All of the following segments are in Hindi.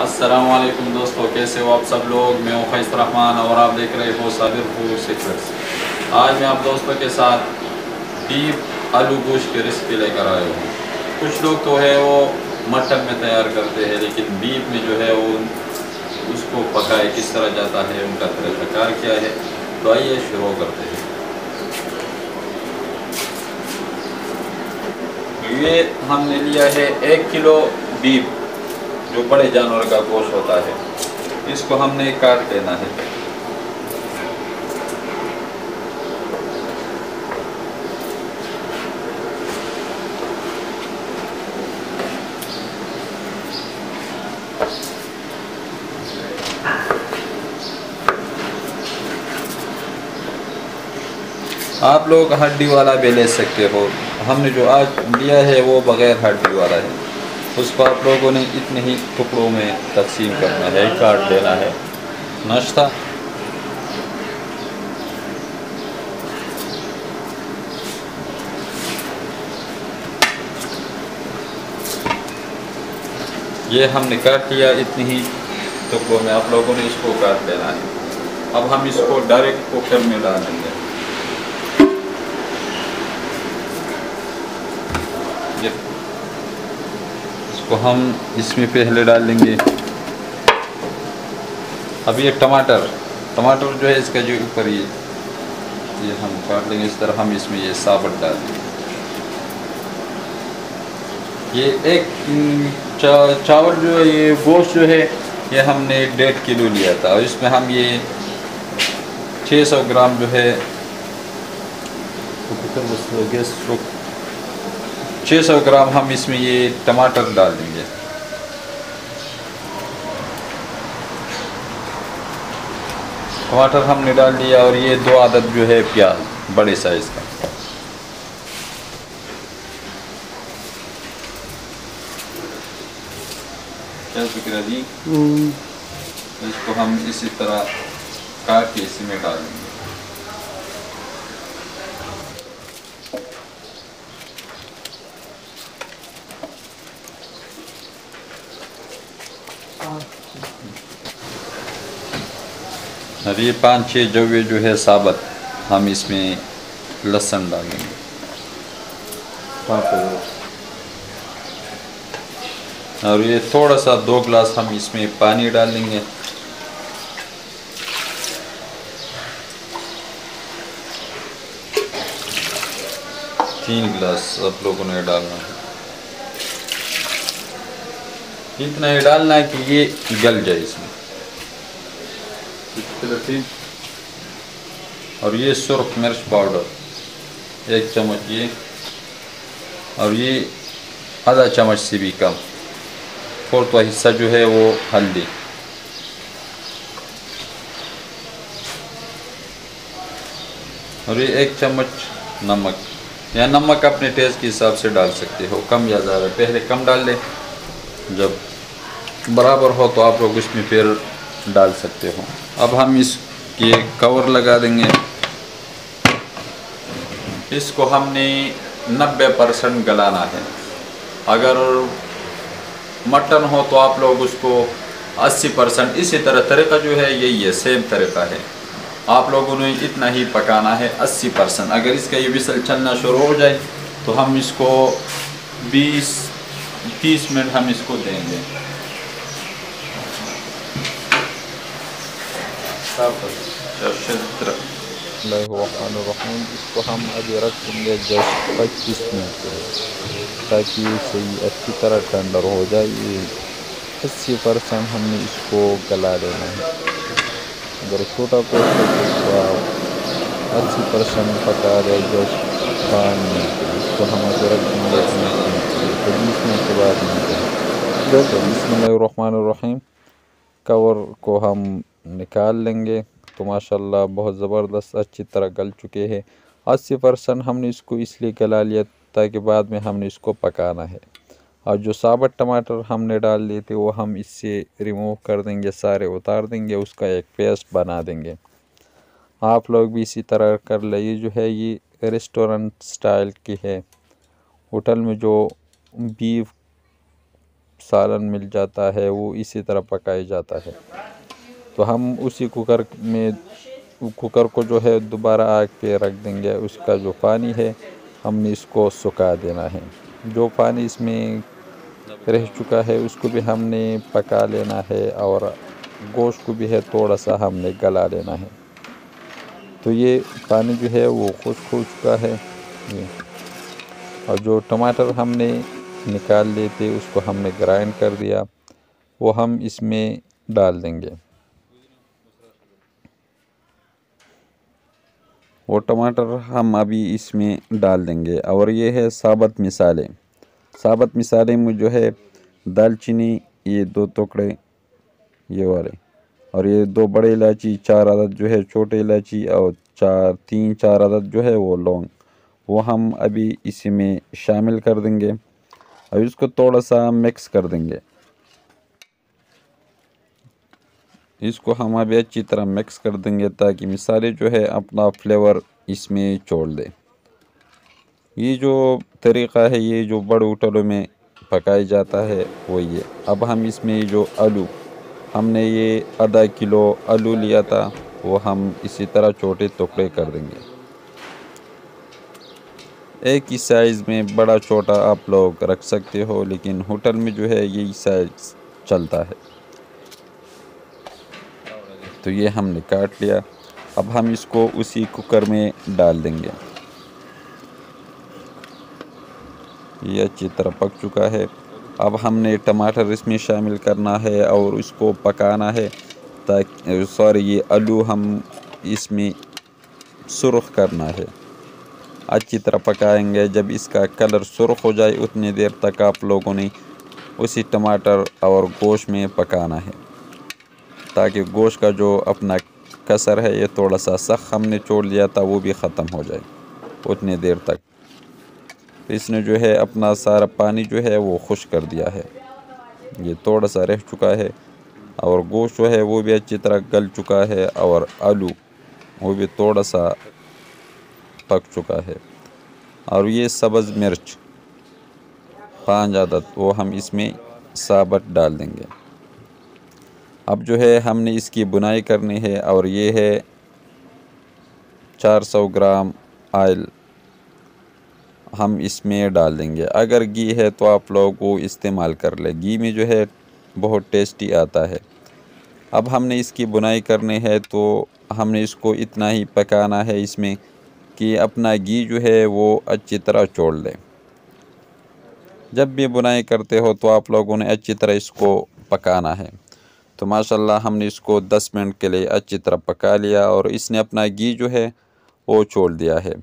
अस्सलामुअलैकुम दोस्तों, कैसे हो आप सब लोग। मैं हूं फैज़ रहमान और आप देख रहे हो साबिर फूड सीक्रेट्स। आज मैं आप दोस्तों के साथ बीफ आलू गोश्त की रेसिपी लेकर आया हूँ। कुछ लोग तो है वो मटन में तैयार करते हैं, लेकिन बीफ में जो है वो उसको पकाए किस तरह जाता है, उनका तरीक़ाकार क्या है। तो आइए शुरू करते हैं। ये हमने लिया है 1 किलो बीफ, जो बड़े जानवर का गोश्त होता है। इसको हमने काट लेना है। आप लोग हड्डी वाला भी ले सकते हो। हमने जो आज लिया है वो बग़ैर हड्डी वाला है। उसको आप लोगों ने इतने ही टुकड़ों में तकसीम करना है, काट लेना है। नाश्ता ये हमने काट लिया, इतनी ही टुकड़ों में आप लोगों ने इसको काट लेना है। अब हम इसको डायरेक्ट कुकर में डालेंगे। इसको हम इसमें पहले डालेंगे। अब ये टमाटर जो है इसका जो ऊपर ये हम काट लेंगे इस तरह। हम इसमें ये साबुत डाल देंगे। ये एक चावल जो है, ये गोश्त जो है, ये हमने 1.5 किलो लिया था और इसमें हम ये 600 ग्राम जो है 600 ग्राम हम इसमें ये टमाटर डाल देंगे। टमाटर हमने डाल दिया और ये 2 आदद जो है प्याज बड़े साइज़ का। क्या फिक्र दी, इसको हम इसी तरह काट के इसी में डालेंगे। और ये 5-6 जवे जो है साबुत हम इसमें लहसुन डालेंगे। और ये थोड़ा सा 2 गिलास हम इसमें पानी डालेंगे। तीन गिलास आप लोगों ने डालना है। इतना ही डालना है कि ये गल जाए इसमें। और ये सुर्ख मिर्च पाउडर 1 चम्मच ये, और ये आधा चम्मच से भी कम। 1/4 हिस्सा जो है वो हल्दी। और ये 1 चम्मच नमक, या नमक अपने टेस्ट के हिसाब से डाल सकते हो, कम या ज़्यादा। पहले कम डाल लें, जब बराबर हो तो आप लोग इसमें फिर डाल सकते हो। अब हम इसके कवर लगा देंगे। इसको हमने 90% गलाना है। अगर मटन हो तो आप लोग उसको 80%, इसी तरह तरीका जो है यही है, सेम तरीका है। आप लोगों ने इतना ही पकाना है 80%। अगर इसका ये विसल चलना शुरू हो जाए तो हम इसको 20-30 मिनट हम इसको देंगे। इसको हम अभी रख देंगे जस्ट 25 मिनट के लिए, ताकि ये सही अच्छी तरह टेंडर हो जाए। ये 80% हमने इसको गला लेना है। अगर छोटा गोश्त है तो आप 80% पका दें जस्ट 5 मिनट के लिए। इसको हम अभी रख देंगे 20 मिनट के लिए, तो 20 मिनट के बाद मिलते हैं। तो बिस्मिल्लाहिर्रहमानिर्रहीम, कवर को हम निकाल लेंगे। तो माशाल्लाह बहुत ज़बरदस्त अच्छी तरह गल चुके हैं। 80% हमने इसको इसलिए गला लिया ताकि बाद में हमने इसको पकाना है। और जो साबुत टमाटर हमने डाल लिए थे वो हम इससे रिमूव कर देंगे, सारे उतार देंगे, उसका एक पेस्ट बना देंगे। आप लोग भी इसी तरह कर ले। ये जो है ये रेस्टोरेंट स्टाइल की है। होटल में जो बीफ सालन मिल जाता है वो इसी तरह पकाया जाता है। तो हम उसी कुकर को जो है दोबारा आग पे रख देंगे। उसका जो पानी है हमने इसको सुखा देना है। जो पानी इसमें रह चुका है उसको भी हमने पका लेना है और गोश्त को भी है थोड़ा सा हमने गला लेना है। तो ये पानी जो है वो खुश्क हो चुका है ये। और जो टमाटर हमने निकाल लिए थे उसको हमने ग्राइंड कर दिया, वो हम इसमें डाल देंगे। वो टमाटर हम अभी इसमें डाल देंगे। और ये है साबुत मसाले में जो है दालचीनी ये 2 टुकड़े ये वाले, और ये 2 बड़े इलायची, 4 अदद जो है छोटे इलायची, और 3-4 अदद जो है वो लौंग, वो हम अभी इसी में शामिल कर देंगे। अब इसको थोड़ा सा मिक्स कर देंगे। इसको हम अभी अच्छी तरह मिक्स कर देंगे ताकि मसाले जो है अपना फ्लेवर इसमें छोड़ दे। ये जो तरीक़ा है ये जो बड़े होटलों में पकाया जाता है वो ये। अब हम इसमें जो आलू, हमने ये आधा किलो आलू लिया था, वो हम इसी तरह छोटे टुकड़े कर देंगे। एक ही साइज़ में बड़ा छोटा आप लोग रख सकते हो, लेकिन होटल में जो है यही साइज़ चलता है। तो ये हमने काट लिया। अब हम इसको उसी कुकर में डाल देंगे। ये अच्छी तरह पक चुका है। अब हमने टमाटर इसमें शामिल करना है और इसको पकाना है ताकि ये आलू हम इसमें सुर्ख करना है। अच्छी तरह पकाएंगे। जब इसका कलर सुर्ख हो जाए उतनी देर तक आप लोगों ने उसी टमाटर और गोश्त में पकाना है ताकि गोश्त का जो अपना कसर है ये थोड़ा सा सख्त हमने छोड़ लिया था वो भी ख़त्म हो जाए उतनी देर तक। इसने जो है अपना सारा पानी जो है वो खुश्क कर दिया है। ये थोड़ा सा रह चुका है और गोश्त जो है वो भी अच्छी तरह गल चुका है और आलू वो भी थोड़ा सा पक चुका है। और ये सब्ज़ मिर्च 5 अदद वो हम इसमें साबुत डाल देंगे। अब जो है हमने इसकी बुनाई करनी है और ये है 400 ग्राम आयल हम इसमें डाल देंगे। अगर घी है तो आप लोग वो इस्तेमाल कर ले, घी में जो है बहुत टेस्टी आता है। अब हमने इसकी बुनाई करनी है तो हमने इसको इतना ही पकाना है इसमें कि अपना घी जो है वो अच्छी तरह छोड़ ले। जब भी बुनाई करते हो तो आप लोगों ने अच्छी तरह इसको पकाना है। तो माशाल्लाह हमने इसको 10 मिनट के लिए अच्छी तरह पका लिया और इसने अपना घी जो है वो छोड़ दिया है।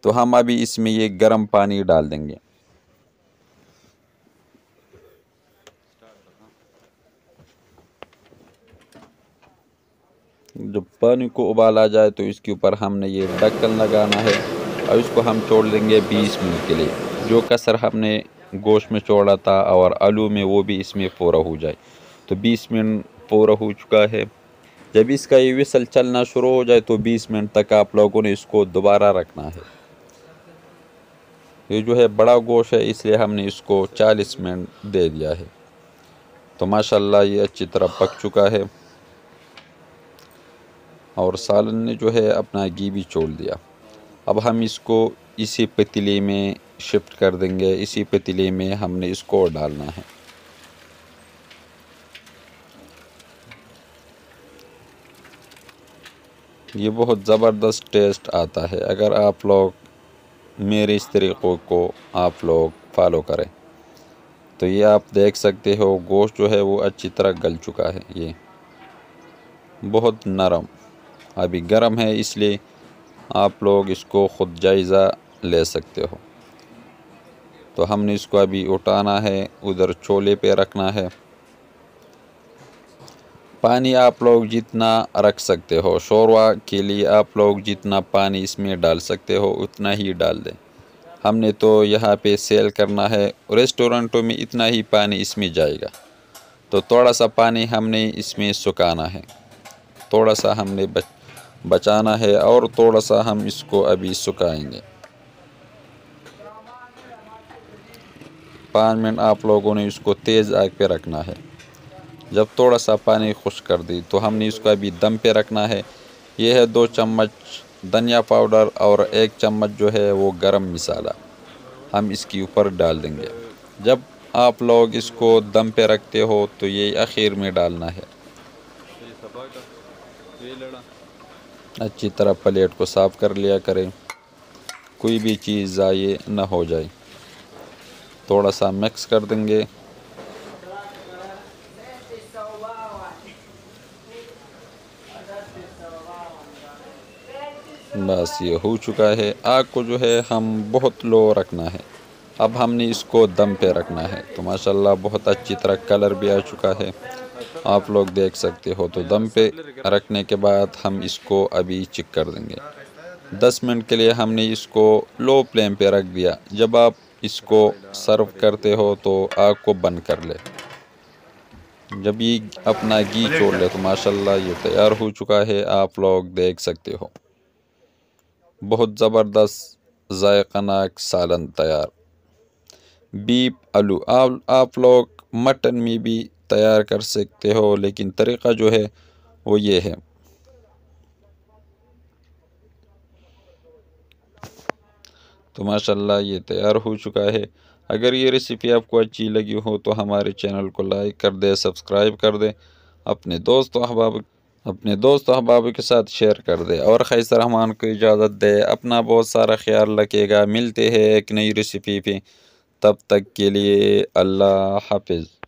तो हम अभी इसमें ये गर्म पानी डाल देंगे। जब पानी को उबाल आ जाए तो इसके ऊपर हमने ये ढक्कन लगाना है और इसको हम छोड़ देंगे 20 मिनट के लिए। जो कसर हमने गोश्त में छोड़ा था और आलू में वो भी इसमें पूरा हो जाए। तो 20 मिनट पूरा हो चुका है। जब इसका ये विसल चलना शुरू हो जाए तो 20 मिनट तक आप लोगों ने इसको दोबारा रखना है। ये जो है बड़ा गोश्त है इसलिए हमने इसको 40 मिनट दे दिया है। तो माशाल्लाह ये अच्छी तरह पक चुका है और सालन ने जो है अपना घी भी छोड़ दिया। अब हम इसको इसी पतीले में शिफ्ट कर देंगे। इसी पतीले में हमने इसको डालना है। ये बहुत ज़बरदस्त टेस्ट आता है अगर आप लोग मेरे इस तरीक़ों को आप लोग फॉलो करें। तो ये आप देख सकते हो गोश्त जो है वो अच्छी तरह गल चुका है। ये बहुत नरम अभी गर्म है इसलिए आप लोग इसको ख़ुद जायज़ा ले सकते हो। तो हमने इसको अभी उठाना है, उधर छोले पे रखना है। पानी आप लोग जितना रख सकते हो, शोरवा के लिए आप लोग जितना पानी इसमें डाल सकते हो उतना ही डाल दें। हमने तो यहाँ पे सेल करना है, रेस्टोरेंटों में इतना ही पानी इसमें जाएगा। तो थोड़ा सा पानी हमने इसमें सुखाना है, थोड़ा सा हमने बचाना है और थोड़ा सा हम इसको अभी सुखाएंगे। 5 मिनट आप लोगों ने इसको तेज़ आग पे रखना है। जब थोड़ा सा पानी खुश कर दी तो हमने इसको अभी दम पे रखना है। ये है 2 चम्मच धनिया पाउडर और 1 चम्मच जो है वो गरम मसाला हम इसके ऊपर डाल देंगे। जब आप लोग इसको दम पे रखते हो तो ये आखिर में डालना है। अच्छी तरह प्लेट को साफ़ कर लिया करें, कोई भी चीज़ ज़ाये न हो जाए। थोड़ा सा मिक्स कर देंगे। बस ये हो चुका है। आग को जो है हम बहुत लो रखना है। अब हमने इसको दम पे रखना है। तो माशाल्लाह बहुत अच्छी तरह कलर भी आ चुका है, आप लोग देख सकते हो। तो दम पे रखने के बाद हम इसको अभी चेक कर देंगे। 10 मिनट के लिए हमने इसको लो फ्लेम पे रख दिया। जब आप इसको सर्व करते हो तो आग को बंद कर ले। जब ये अपना घी छोड़ ले तो माशाल्लाह ये तैयार हो चुका है, आप लोग देख सकते हो। बहुत ज़बरदस्त जायकानाक सालन तैयार। बीफ आलू आप लोग मटन में भी तैयार कर सकते हो, लेकिन तरीक़ा जो है वो ये है। तो माशाल्लाह ये तैयार हो चुका है। अगर ये रेसिपी आपको अच्छी लगी हो तो हमारे चैनल को लाइक कर दे, सब्सक्राइब कर दे, अपने दोस्तों अहबाब के साथ शेयर कर दे और खैस रहमान को इजाज़त दे। अपना बहुत सारा ख्याल रखिएगा। मिलते हैं एक नई रेसिपी पे, तब तक के लिए अल्लाह हाफिज़।